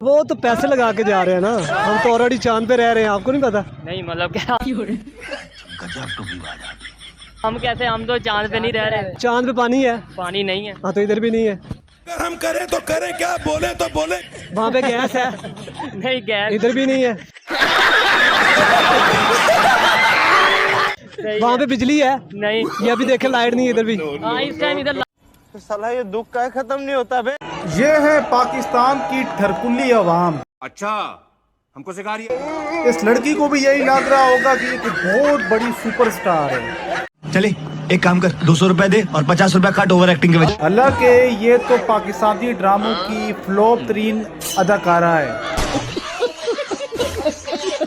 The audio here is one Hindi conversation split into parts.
वो तो पैसे लगा के जा रहे हैं ना, हम तो ऑलरेडी चांद पे रह रहे हैं, आपको नहीं पता? नहीं मतलब क्या हम कैसे, हम तो चांद पे नहीं रह रहे। चांद पे पानी है? पानी नहीं है। हाँ तो इधर भी नहीं है। अगर हम करें तो करें क्या, बोले तो बोले। वहाँ पे गैस है? नहीं गैस। इधर भी नहीं है। वहाँ पे बिजली है? नहीं। ये अभी देखे लाइट नहीं है इधर भी। हाँ इस टाइम इधर साला ये दुख का खत्म नहीं होता बे। ये है पाकिस्तान की ठरकुल्ली अवाम। अच्छा हमको सिखा रही है। इस लड़की को भी यही लग रहा होगा कि एक बहुत बड़ी सुपरस्टार है। चले एक काम कर, 200 रुपए दे और 50 रुपए काट ओवर एक्टिंग के वजह। हालांकि ये तो पाकिस्तानी ड्रामों की फ्लॉप तरीन अदाकारा है।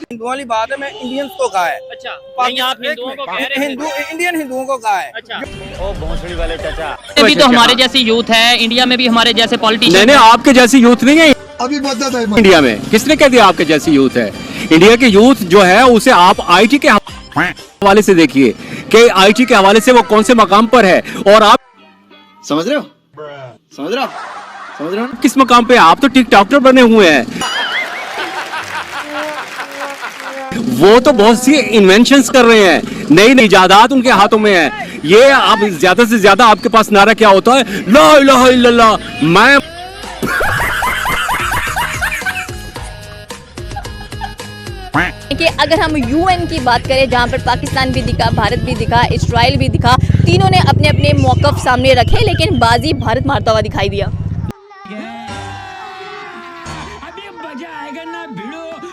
हिंदुओं वाली बात है, मैं इंडियंस को कहा है। अच्छा नहीं, आप हिंदुओं को कह रहे हैं। इंडियन हिंदुओं को कहा है। अच्छा ओ भोंसड़ी वाले चाचा, भी तो हमारे जैसी यूथ है, इंडिया में भी हमारे जैसे पॉलिटिशियन। नहीं आपके जैसी यूथ नहीं है अभी बदला था इंडिया में। किसने कह दिया आपके जैसी यूथ है? इंडिया की यूथ जो है उसे आप आईटी के हवाले से देखिए कि आईटी के हवाले से वो कौन से मकाम पर है, और आप समझ रहे हो किस मकाम पे? आप तो टिकटॉकर बने हुए हैं। वो तो बहुत सी इन्वेंशंस कर रहे हैं, नई नई इजादात उनके हाथों में है। ये आप ज्यादा से ज्यादा आपके पास नारा क्या होता है? ला इलाहा इल्लल्लाह। मैं कि अगर हम यूएन की बात करें, जहां पर पाकिस्तान भी दिखा, भारत भी दिखा, इजराइल भी दिखा, तीनों ने अपने अपने मौक़िफ़ सामने रखे, लेकिन बाजी भारत मारता हुआ दिखाई दिया।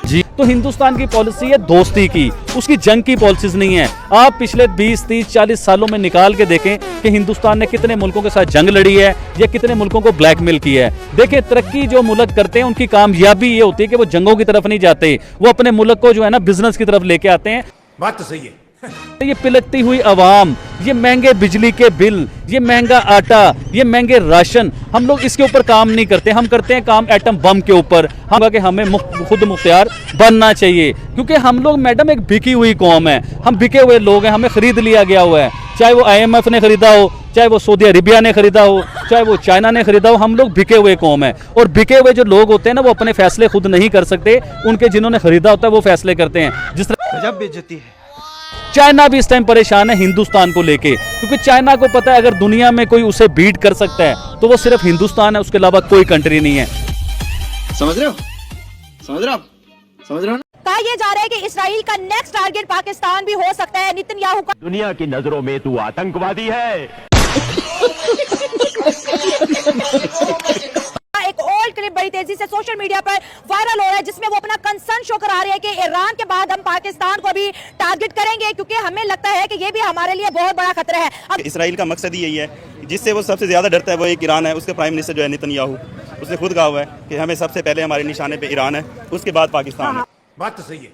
जी तो हिंदुस्तान की पॉलिसी है दोस्ती की, उसकी जंग की पॉलिसीज नहीं है। आप पिछले 20, 30, 40 सालों में निकाल के देखें कि हिंदुस्तान ने कितने मुल्कों के साथ जंग लड़ी है या कितने मुल्कों को ब्लैकमेल किया है। देखिए तरक्की जो मुल्क करते हैं उनकी कामयाबी ये होती है कि वो जंगों की तरफ नहीं जाते, वो अपने मुल्क को जो है ना बिजनेस की तरफ लेके आते हैं। बात तो सही है। ये पिलकती हुई आवाम, ये महंगे बिजली के बिल, ये महंगा आटा, ये महंगे राशन, हम लोग इसके ऊपर काम नहीं करते। हम करते हैं काम एटम बम के ऊपर। हम कि हमें खुद मुख्तियार बनना चाहिए, क्योंकि हम लोग मैडम एक बिकी हुई कौम है, हम बिके हुए लोग हैं, हमें खरीद लिया गया हुआ है। चाहे वो IMF ने खरीदा हो, चाहे वो सऊदी अरेबिया ने खरीदा हो, चाहे वो चाइना ने खरीदा हो, हम लोग बिके हुए कौम है। और बिके हुए जो लोग होते हैं ना, वो अपने फैसले खुद नहीं कर सकते, उनके जिन्होंने खरीदा होता है वो फैसले करते हैं। जिस तरह गजब बेइज्जती है। चाइना भी इस टाइम परेशान है हिंदुस्तान को लेके, क्योंकि चाइना को पता है अगर दुनिया में कोई उसे बीट कर सकता है तो वो सिर्फ हिंदुस्तान है, उसके अलावा कोई कंट्री नहीं है। समझ रहे हो? कहा यह जा रहा है कि इजराइल का नेक्स्ट टारगेट पाकिस्तान भी हो सकता है। नेतन्याहू का दुनिया की नजरों में तू आतंकवादी है। एक ओल्ड क्लिप बड़ी तेजी से सोशल मीडिया पर वायरल हो रहा है, जिसमें वो अपना कंसर्न शो करा रहे हैं कि ईरान के बाद हम पाकिस्तान को भी टारगेट करेंगे, क्योंकि हमें लगता है कि ये भी हमारे लिए बहुत बड़ा खतरा है। अब इसराइल का मकसद ही यही है, जिससे वो सबसे ज्यादा डरता है वो एक ईरान है। उसके प्राइम मिनिस्टर जो है नेतन्याहू, उसने खुद कहा हुआ है कि हमें सबसे पहले हमारे निशाने पे ईरान है, उसके बाद पाकिस्तान है। बात तो सही है।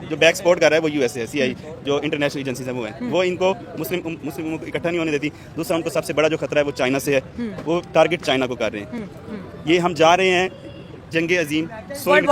जो बैक सपोर्ट कर रहा है वो यूएसए, सीआई जो इंटरनेशनल एजेंसी है वो है, वो इनको मुस्लिमों को इकट्ठा नहीं होने देती। दूसरा उनको सबसे बड़ा जो खतरा है वो चाइना से है, वो टारगेट चाइना को कर रहे हैं। ये हम जा रहे हैं जंगे अजीम वर्ल्ड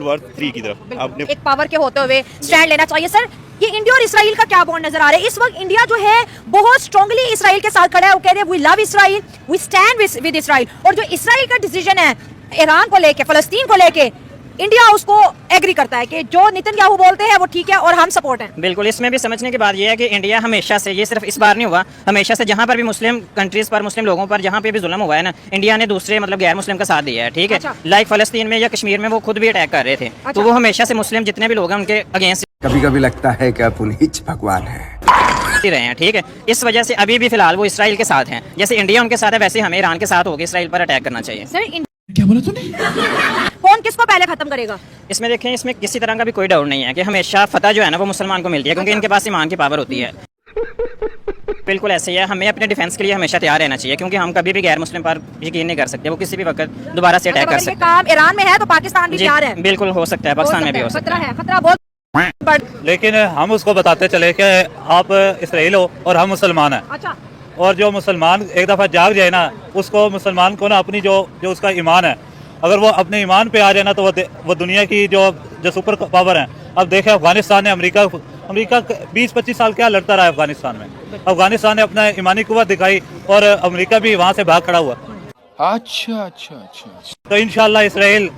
वॉर 3 की तरफ। आपने एक पावर के होते हुए स्टैंड लेना चाहिए। सर ये इंडिया और इसराइल का क्या बॉन्ड नजर आ रहा है? इस वक्त इंडिया जो है बहुत स्ट्रांगली इसराइल के साथ खड़ा है, वो कह रहे हैं we love Israel, we stand with Israel. और जो इसराइल का डिसीजन है ईरान को लेके, फलस्तीन को लेके, इंडिया उसको एग्री करता है कि जो नेतन्याहू बोलते हैं वो ठीक है और हम सपोर्ट हैं। बिल्कुल, इसमें भी समझने की बात यह है कि इंडिया हमेशा से, ये सिर्फ इस बार नहीं हुआ, हमेशा से जहाँ पर भी मुस्लिम कंट्रीज पर, मुस्लिम लोगों पर जहाँ पे भी जुल्म हुआ है ना, इंडिया ने दूसरे मतलब गैर मुस्लिम का साथ दिया है। ठीक है। लाइक फलस्तीन में या कश्मीर में वो खुद भी अटैक कर रहे थे। तो वो हमेशा से मुस्लिम जितने भी लोग हैं उनके अगेंस्ट कभी कभी लगता है कि पुनीत भगवान है रहे हैं। ठीक है। इस वजह से अभी भी फिलहाल वो इसराइल के साथ हैं। जैसे इंडिया उनके साथ है, वैसे हमें ईरान के साथ होकर इसराइल पर अटैक करना चाहिए। सर क्या बोला तूने? कौन किसको पहले खत्म करेगा? इसमें देखें, इसमें किसी तरह का भी कोई डाउट नहीं है कि हमेशा फतह जो है ना वो मुसलमान को मिलती है, क्योंकि इनके पास ईमान की पावर होती है। बिल्कुल ऐसे ही है, हमें अपने डिफेंस के लिए हमेशा तैयार रहना चाहिए, क्योंकि हम कभी भी गैर मुस्लिम पर यकीन नहीं कर सकते, वो किसी भी वक्त दोबारा से अटैक कर सकते हैं। काम ईरान में है तो पाकिस्तान भी तैयार है। बिल्कुल हो सकता है, पाकिस्तान में भी हो सकता है। खतरा बहुत। लेकिन हम उसको बताते चले कि आप इसराइल हो और हम मुसलमान हैं। अच्छा। और जो मुसलमान एक दफ़ा जाग जाए ना, उसको मुसलमान को ना अपनी जो उसका ईमान है, अगर वो अपने ईमान पे आ जाए ना, तो वो दुनिया की जो सुपर पावर है। अब देखें अफगानिस्तान ने अमेरिका 20-25 साल क्या लड़ता रहा अफगानिस्तान में। अफगानिस्तान ने अपना ईमानी कुव्वत दिखाई और अमेरिका भी वहाँ से भाग खड़ा हुआ। अच्छा। तो इंशाल्लाह Israel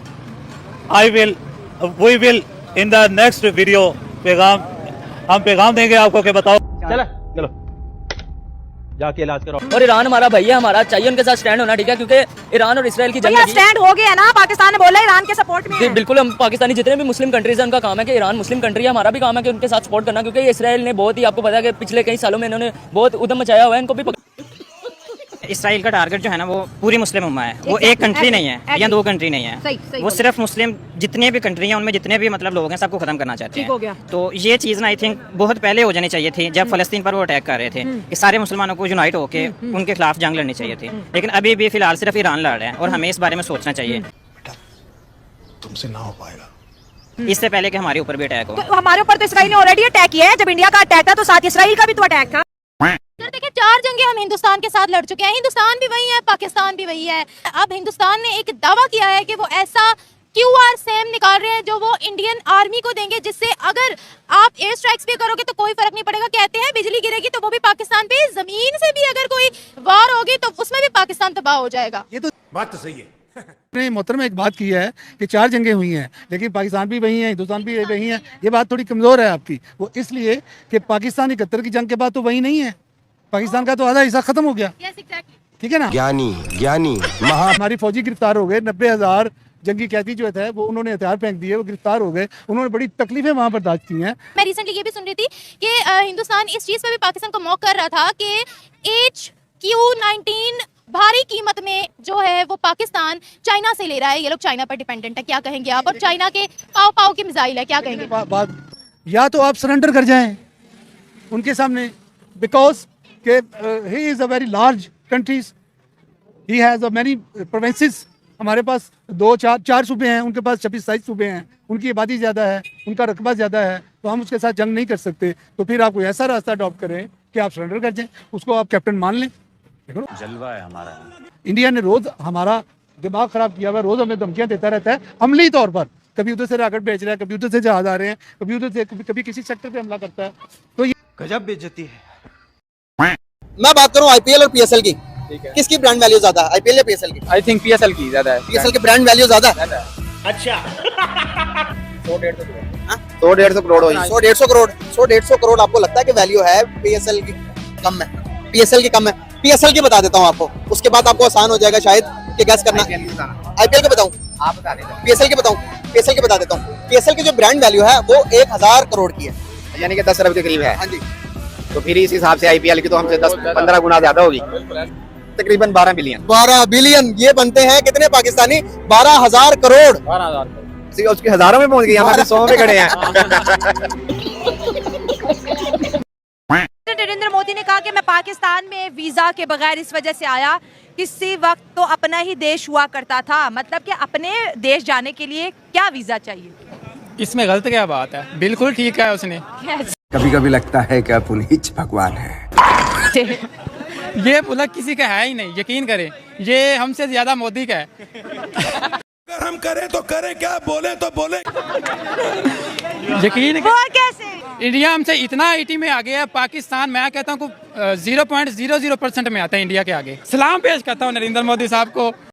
we will in the next video हम पैगाम देंगे आपको कि बताओ। चलो जाके इलाज करो। और ईरान हमारा भैया, हमारा चाहिए उनके साथ स्टैंड होना, ठीक है, क्योंकि ईरान और इसराइल की जंग भैया स्टैंड हो गया ना, पाकिस्तान ने बोला ईरान के सपोर्ट में है। बिल्कुल, हम पाकिस्तानी जितने भी मुस्लिम कंट्रीज हैं उनका काम है कि ईरान मुस्लिम कंट्री है, हमारा भी काम है कि उनके साथ सपोर्ट करना, क्योंकि इसराइल ने बहुत ही, आपको पता है कि पिछले कई सालों में इन्होंने बहुत उद्यम मचाया हुआ है, इनको भी इसराइल का टारगेट जो है ना वो पूरी मुस्लिम उम्मा है, वो एक कंट्री नहीं है या दो कंट्री नहीं है, वो सिर्फ मुस्लिम जितने भी कंट्री हैं उनमें जितने भी मतलब लोग हैं सबको खत्म करना चाहते हैं। तो ये चीज़ ना आई थिंक बहुत पहले हो जानी चाहिए थी, जब फलस्तीन पर वो अटैक कर रहे थे कि सारे मुसलमानों को यूनाइट होकर उनके खिलाफ जंग लड़नी चाहिए थी, लेकिन अभी भी फिलहाल सिर्फ ईरान लड़ रहा है और हमें इस बारे में सोचना चाहिए। तुमसे ना हो पाएगा इससे पहले कि हमारे ऊपर भी अटैक हो। तो हमारे ऊपर तो इसराइल ने ऑलरेडी अटैक किया है, जब इंडिया का अटैक था तो साथ इसराइल का भी तो अटैक था। देखिए 4 जंगें हम हिंदुस्तान के साथ लड़ चुके हैं, हिंदुस्तान भी वही है, पाकिस्तान भी वही है। अब हिंदुस्तान ने एक दावा किया है कि वो ऐसा QR SAM निकाल रहे हैं जो वो इंडियन आर्मी को देंगे, जिससे अगर आप एयर स्ट्राइक्स भी करोगे तो कोई फर्क नहीं पड़ेगा। कहते हैं बिजली गिरेगी तो वो भी पाकिस्तान पे, जमीन से भी अगर कोई वार होगी तो उसमें भी पाकिस्तान तबाह हो जाएगा। ये तो बात तो सही है। मोहतरमा एक बात की है कि 4 जंगें हुई हैं, लेकिन पाकिस्तान भी वही है, हिंदुस्तान भी वही है। ये बात थोड़ी कमजोर है आपकी, वो इसलिए कि पाकिस्तान 71 की जंग के बाद तो वही नहीं है, पाकिस्तान का तो आधा हिस्सा खत्म हो गया। ठीक है ना, ज्ञानी हमारी फौजी गिरफ्तार हो गए, 90,000 जंगी कैदी जो थे वो उन्होंने हथियार फेंक दिए, वो गिरफ्तार हो गए, उन्होंने बड़ी तकलीफें वहाँ बर्दाश्त की हैं। मैं रिसेंटली ये भी सुन रही थी कि हिंदुस्तान इस चीज पे भी पाकिस्तान को मौका कर रहा था कि HQ-19 भारी कीमत में जो है वो पाकिस्तान चाइना से ले रहा है, ये लोग चाइना पर डिपेंडेंट है। क्या कहेंगे आप? और चाइना के पाव की मिसाइल है, क्या कहेंगे? बात या तो आप सरेंडर कर जाएं उनके सामने, because he is a very large countries, he has a many provinces। हमारे पास 2-4 सूबे हैं, उनके पास 26-27 सूबे हैं, उनकी आबादी ज़्यादा है, उनका रकबा ज़्यादा है, तो हम उसके साथ जंग नहीं कर सकते। तो फिर आप कोई ऐसा रास्ता अडॉप्ट करें कि आप सरेंडर कर जाएं, उसको आप कैप्टन मान लें। देखो जलवा है हमारा, इंडिया ने रोज़ हमारा दिमाग ख़राब किया हुआ, रोज़ हमें धमकियाँ देता रहता है अमली तौर पर, कभी उधर से रॉकेट भेज रहा है, कभी उधर से जहाज आ रहे हैं, कभी उधर से कभी किसी सेक्टर पर हमला करता है। तो ये गजब बेइज्जती है। मैं बात करूं IPL और PSL की, किसकी ब्रांड वैल्यू ज्यादा है, IPL या PSL की? आई थिंक PSL की ज्यादा है। PSL की ब्रांड वैल्यू ज्यादा है। अच्छा 100-150 करोड़ हुई, 100-150 करोड़, 100-150 करोड़ आपको लगता है कि वैल्यू है? PSL की कम है, PSL की कम है। PSL की बता देता हूँ आपको, उसके बाद आपको आसान हो जाएगा शायद कि गैस करना। IPL की बताऊँ, आप बता दें। PSL की बताऊँ, PSL की बता देता हूँ। PSL की जो ब्रांड वैल्यू है वो 1000 करोड़ की है, यानी कि 10 अरब के करीब है। हाँ जी, तो फिर इस हिसाब से IPL की तो हमसे 10-15 गुना ज्यादा होगी, तकरीबन 12 बिलियन। 12 बिलियन ये बनते हैं कितने पाकिस्तानी? 12,000 करोड़। 12,000 उसके हजारों में पहुंच गई, हमारे 100 में खड़े हैं। नरेंद्र मोदी ने कहा कि मैं पाकिस्तान में वीजा के बगैर इस वजह से आया, किसी वक्त तो अपना ही देश हुआ करता था, मतलब कि अपने देश जाने के लिए क्या वीजा चाहिए? इसमें गलत क्या बात है? बिल्कुल ठीक है उसने। कभी कभी लगता है कि आप उन्हीं भगवान है। ये बोला किसी का है ही नहीं, यकीन करें, ये हमसे ज्यादा मोदी का है। अगर हम करें तो करें क्या, बोले तो बोले। यकीन वो कैसे? इंडिया हमसे इतना IT में आ गया है, पाकिस्तान मैं कहता हूँ 0.00% में आता है इंडिया के आगे। सलाम पेश करता हूँ नरेंद्र मोदी साहब को।